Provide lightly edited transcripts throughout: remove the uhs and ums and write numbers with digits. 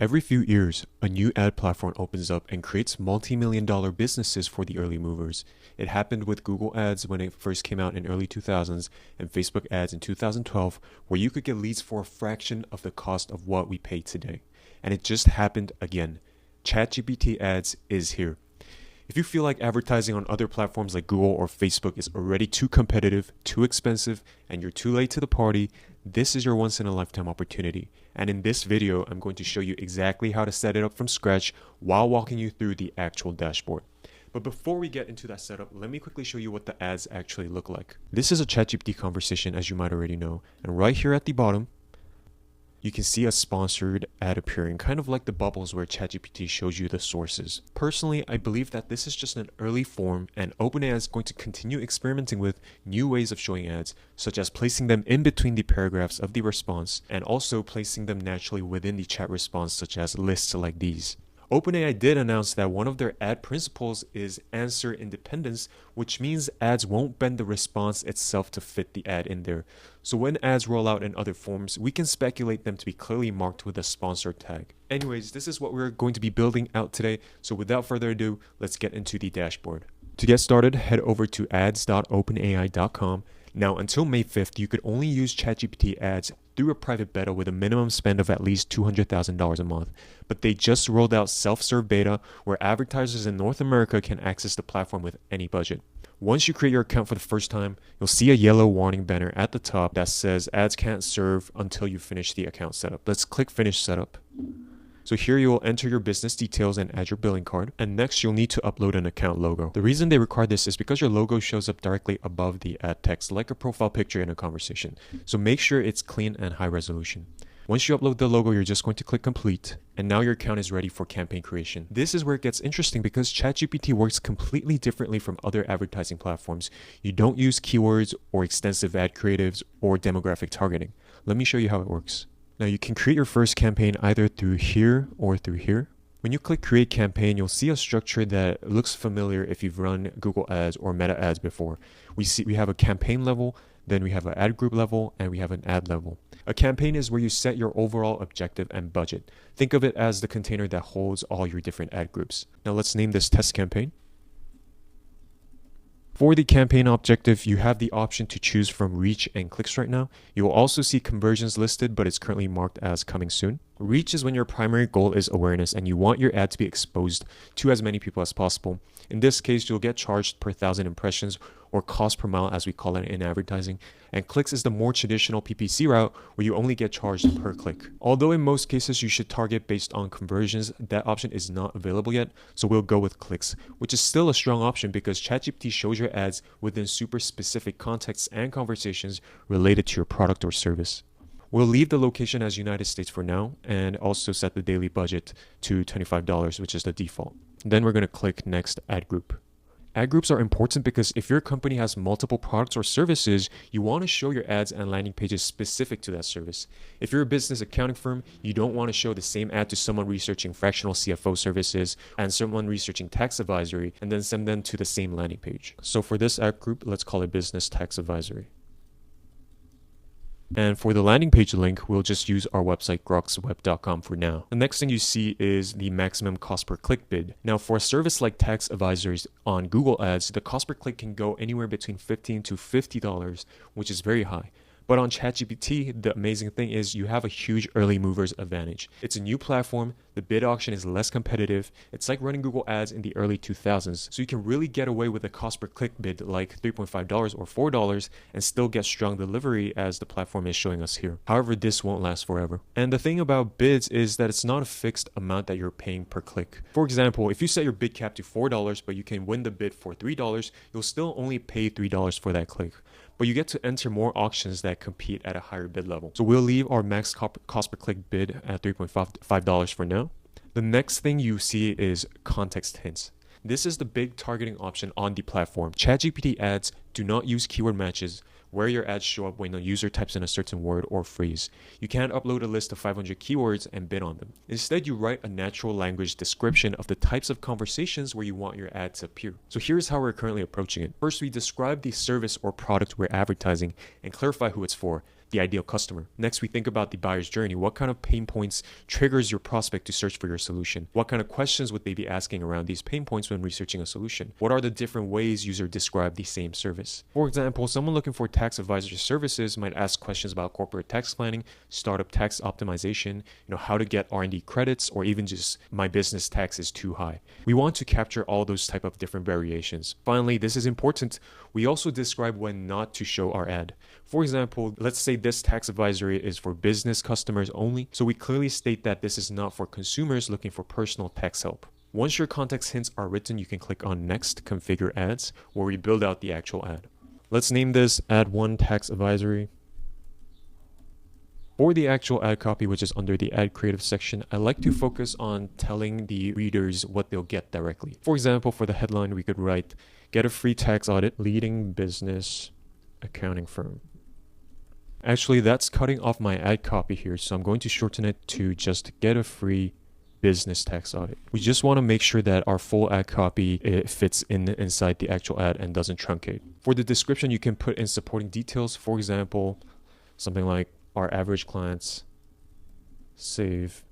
Every few years, a new ad platform opens up and creates multi-million-dollar businesses for the early movers. It happened with Google Ads when it first came out in early 2000s and Facebook Ads in 2012, where you could get leads for a fraction of the cost of what we pay today. And it just happened again. ChatGPT Ads is here. If you feel like advertising on other platforms like Google or Facebook is already too competitive, too expensive, and you're too late to the party, this is your once-in-a-lifetime opportunity. And in this video, I'm going to show you exactly how to set it up from scratch while walking you through the actual dashboard. But before we get into that setup, let me quickly show you what the ads actually look like. This is a ChatGPT conversation, as you might already know. And right here at the bottom, you can see a sponsored ad appearing, kind of like the bubbles where ChatGPT shows you the sources. Personally, I believe that this is just an early form, and OpenAI is going to continue experimenting with new ways of showing ads, such as placing them in between the paragraphs of the response, and also placing them naturally within the chat response, such as lists like these. OpenAI did announce that one of their ad principles is answer independence, which means ads won't bend the response itself to fit the ad in there. So when ads roll out in other forms, we can speculate them to be clearly marked with a sponsor tag. Anyways, this is what we're going to be building out today. So without further ado, let's get into the dashboard. To get started, head over to ads.openai.com. Now, until May 5th, you could only use ChatGPT Ads through a private beta with a minimum spend of at least $200,000 a month. But they just rolled out self-serve beta where advertisers in North America can access the platform with any budget. Once you create your account for the first time, you'll see a yellow warning banner at the top that says ads can't serve until you finish the account setup. Let's click Finish Setup. So here you will enter your business details and add your billing card. And next you'll need to upload an account logo. The reason they require this is because your logo shows up directly above the ad text, like a profile picture in a conversation. So make sure it's clean and high resolution. Once you upload the logo, you're just going to click complete. And now your account is ready for campaign creation. This is where it gets interesting because ChatGPT works completely differently from other advertising platforms. You don't use keywords or extensive ad creatives or demographic targeting. Let me show you how it works. Now you can create your first campaign either through here or through here. When you click create campaign, you'll see a structure that looks familiar if you've run Google Ads or Meta Ads before. We have a campaign level, then we have an ad group level, and we have an ad level. A campaign is where you set your overall objective and budget. Think of it as the container that holds all your different ad groups. Now let's name this test campaign. For the campaign objective, you have the option to choose from reach and clicks right now. You will also see conversions listed, but it's currently marked as coming soon. Reach is when your primary goal is awareness and you want your ad to be exposed to as many people as possible. In this case, you'll get charged per 1,000 impressions or cost per mile as we call it in advertising. And clicks is the more traditional PPC route where you only get charged per click. Although in most cases you should target based on conversions, that option is not available yet. So we'll go with clicks, which is still a strong option because ChatGPT shows your ads within super specific contexts and conversations related to your product or service. We'll leave the location as United States for now and also set the daily budget to $25, which is the default. Then we're going to click Next Ad Group. Ad groups are important because if your company has multiple products or services, you want to show your ads and landing pages specific to that service. If you're a business accounting firm, you don't want to show the same ad to someone researching fractional CFO services and someone researching tax advisory and then send them to the same landing page. So for this ad group, let's call it Business Tax Advisory. And for the landing page link, we'll just use our website, groksweb.com for now. The next thing you see is the maximum cost per click bid. Now, for a service like tax advisories on Google Ads, the cost per click can go anywhere between $15 to $50, which is very high. But on ChatGPT, the amazing thing is you have a huge early movers advantage. It's a new platform, the bid auction is less competitive, it's like running Google Ads in the early 2000s, so you can really get away with a cost per click bid like $3.5 or $4 and still get strong delivery as the platform is showing us here. However, this won't last forever. And the thing about bids is that it's not a fixed amount that you're paying per click. For example, if you set your bid cap to $4 but you can win the bid for $3, you'll still only pay $3 for that click. But you get to enter more auctions that compete at a higher bid level. So we'll leave our max cost per click bid at $3.5 for now. The next thing you see is context hints. This is the big targeting option on the platform. ChatGPT ads do not use keyword matches where your ads show up when a user types in a certain word or phrase. You can't upload a list of 500 keywords and bid on them. Instead, you write a natural language description of the types of conversations where you want your ad to appear. So here's how we're currently approaching it. First, we describe the service or product we're advertising and clarify who it's for. the ideal customer. Next, we think about the buyer's journey. What kind of pain points triggers your prospect to search for your solution? What kind of questions would they be asking around these pain points when researching a solution? What are the different ways users describe the same service? For example, someone looking for tax advisory services might ask questions about corporate tax planning, startup tax optimization, how to get R&D credits, or even just my business tax is too high. We want to capture all those type of different variations. Finally, this is important. We also describe when not to show our ad. For example, let's say this tax advisory is for business customers only, so we clearly state that this is not for consumers looking for personal tax help. Once your context hints are written, you can click on Next, Configure Ads, where we build out the actual ad. Let's name this Ad 1 Tax Advisory. For the actual ad copy, which is under the ad creative section, I like to focus on telling the readers what they'll get directly. For example, for the headline, we could write, get a free tax audit, leading business accounting firm. Actually, that's cutting off my ad copy here, so I'm going to shorten it to just get a free business tax audit. We just want to make sure that our full ad copy fits inside the actual ad and doesn't truncate. For the description, you can put in supporting details. For example, something like our average clients save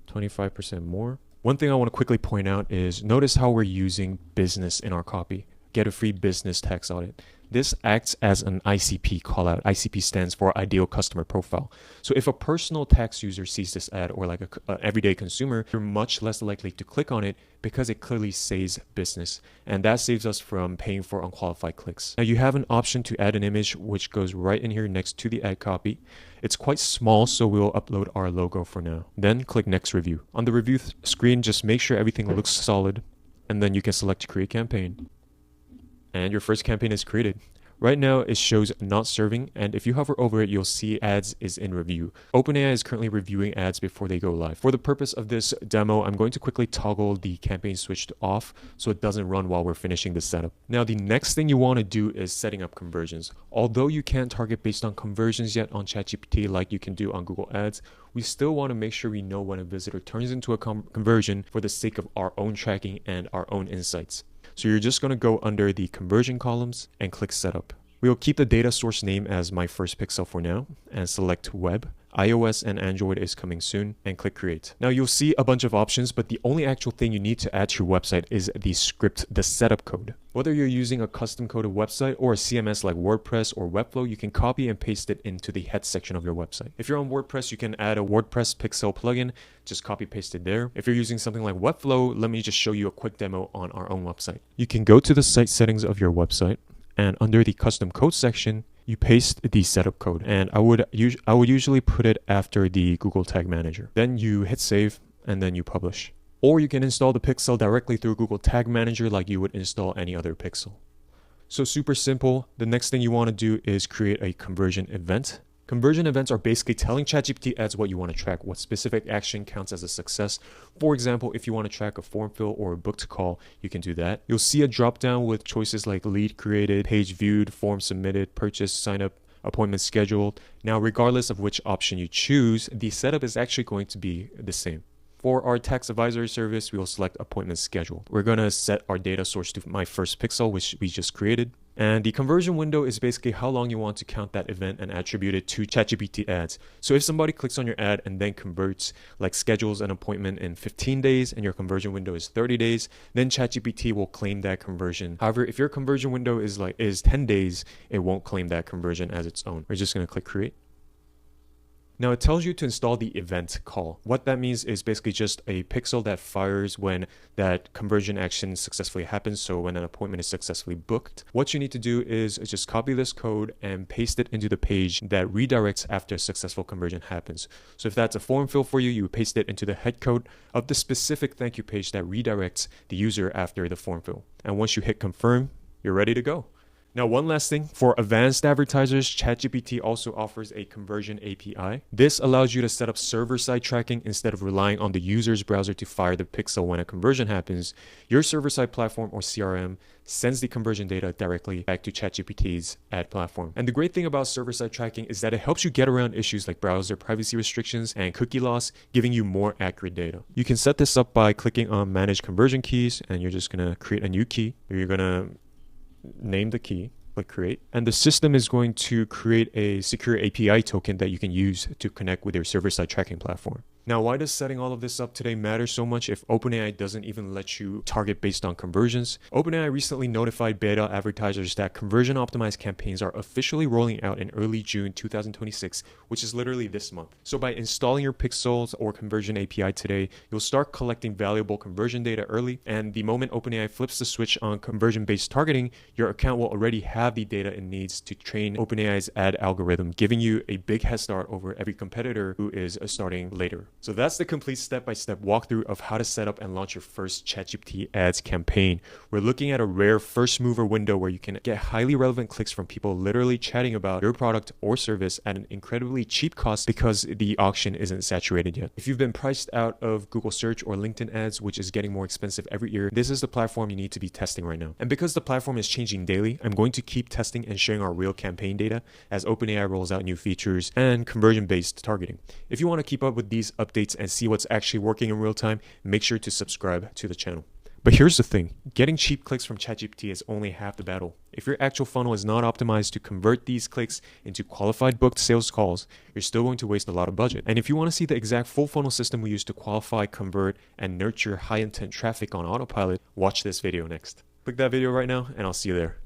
25% more. One thing I want to quickly point out is notice how we're using business in our copy. Get a free business tax audit. This acts as an ICP callout. ICP stands for Ideal Customer Profile. So if a personal tax user sees this ad or like an everyday consumer, you're much less likely to click on it because it clearly says business. And that saves us from paying for unqualified clicks. Now you have an option to add an image which goes right in here next to the ad copy. It's quite small, so we'll upload our logo for now. Then click Next Review. On the review screen, just make sure everything looks solid, and then you can select Create Campaign. And your first campaign is created. Right now, it shows not serving, and if you hover over it, you'll see ads is in review. OpenAI is currently reviewing ads before they go live. For the purpose of this demo, I'm going to quickly toggle the campaign switch to off so it doesn't run while we're finishing the setup. Now, the next thing you want to do is setting up conversions. Although you can't target based on conversions yet on ChatGPT like you can do on Google Ads, we still want to make sure we know when a visitor turns into a conversion for the sake of our own tracking and our own insights. So you're just going to go under the conversion columns and click setup. We will keep the data source name as my first pixel for now and select web. iOS and Android is coming soon and click create. Now you'll see a bunch of options, but the only actual thing you need to add to your website is the script, the setup code. Whether you're using a custom coded website or a CMS like WordPress or Webflow, you can copy and paste it into the head section of your website. If you're on WordPress, you can add a WordPress pixel plugin, just copy paste it there. If you're using something like Webflow, let me just show you a quick demo on our own website. You can go to the site settings of your website, and under the custom code section, you paste the setup code, and I would usually put it after the Google Tag Manager. Then you hit save and then you publish. Or you can install the pixel directly through Google Tag Manager like you would install any other pixel. So super simple. The next thing you want to do is create a conversion event. Conversion events are basically telling ChatGPT Ads what you want to track, what specific action counts as a success. For example, if you want to track a form fill or a booked call, you can do that. You'll see a drop down with choices like lead created, page viewed, form submitted, purchase, sign up, appointment scheduled. Now, regardless of which option you choose, the setup is actually going to be the same. For our tax advisory service, we will select appointment scheduled. We're going to set our data source to my first pixel, which we just created. And the conversion window is basically how long you want to count that event and attribute it to ChatGPT Ads. So if somebody clicks on your ad and then converts, like schedules an appointment in 15 days and your conversion window is 30 days, then ChatGPT will claim that conversion. However, if your conversion window is 10 days, it won't claim that conversion as its own. We're just going to click create. Now it tells you to install the event call. What that means is basically just a pixel that fires when that conversion action successfully happens, so when an appointment is successfully booked. What you need to do is just copy this code and paste it into the page that redirects after a successful conversion happens. So if that's a form fill for you, you paste it into the head code of the specific thank you page that redirects the user after the form fill. And once you hit confirm, you're ready to go. Now, one last thing, for advanced advertisers, ChatGPT also offers a conversion API. This allows you to set up server-side tracking instead of relying on the user's browser to fire the pixel when a conversion happens. Your server-side platform or CRM sends the conversion data directly back to ChatGPT's ad platform. And the great thing about server-side tracking is that it helps you get around issues like browser privacy restrictions and cookie loss, giving you more accurate data. You can set this up by clicking on Manage Conversion Keys, and you're just going to create a new key. You're going to name the key, Click create. And the system is going to create a secure API token that you can use to connect with your server-side tracking platform. Now, why does setting all of this up today matter so much if OpenAI doesn't even let you target based on conversions? OpenAI recently notified beta advertisers that conversion optimized campaigns are officially rolling out in early June 2026, which is literally this month. So by installing your Pixels or Conversion API today, you'll start collecting valuable conversion data early, and the moment OpenAI flips the switch on conversion-based targeting, your account will already have the data it needs to train OpenAI's ad algorithm, giving you a big head start over every competitor who is starting later. So that's the complete step-by-step walkthrough of how to set up and launch your first ChatGPT Ads campaign. We're looking at a rare first mover window where you can get highly relevant clicks from people literally chatting about your product or service at an incredibly cheap cost because the auction isn't saturated yet. If you've been priced out of Google search or LinkedIn ads, which is getting more expensive every year, this is the platform you need to be testing right now. And because the platform is changing daily, I'm going to keep testing and sharing our real campaign data as OpenAI rolls out new features and conversion-based targeting. If you want to keep up with these updates and see what's actually working in real time, make sure to subscribe to the channel. But here's the thing, getting cheap clicks from ChatGPT is only half the battle. If your actual funnel is not optimized to convert these clicks into qualified booked sales calls, you're still going to waste a lot of budget. And if you want to see the exact full funnel system we use to qualify, convert, and nurture high intent traffic on autopilot, watch this video next. Click that video right now and I'll see you there.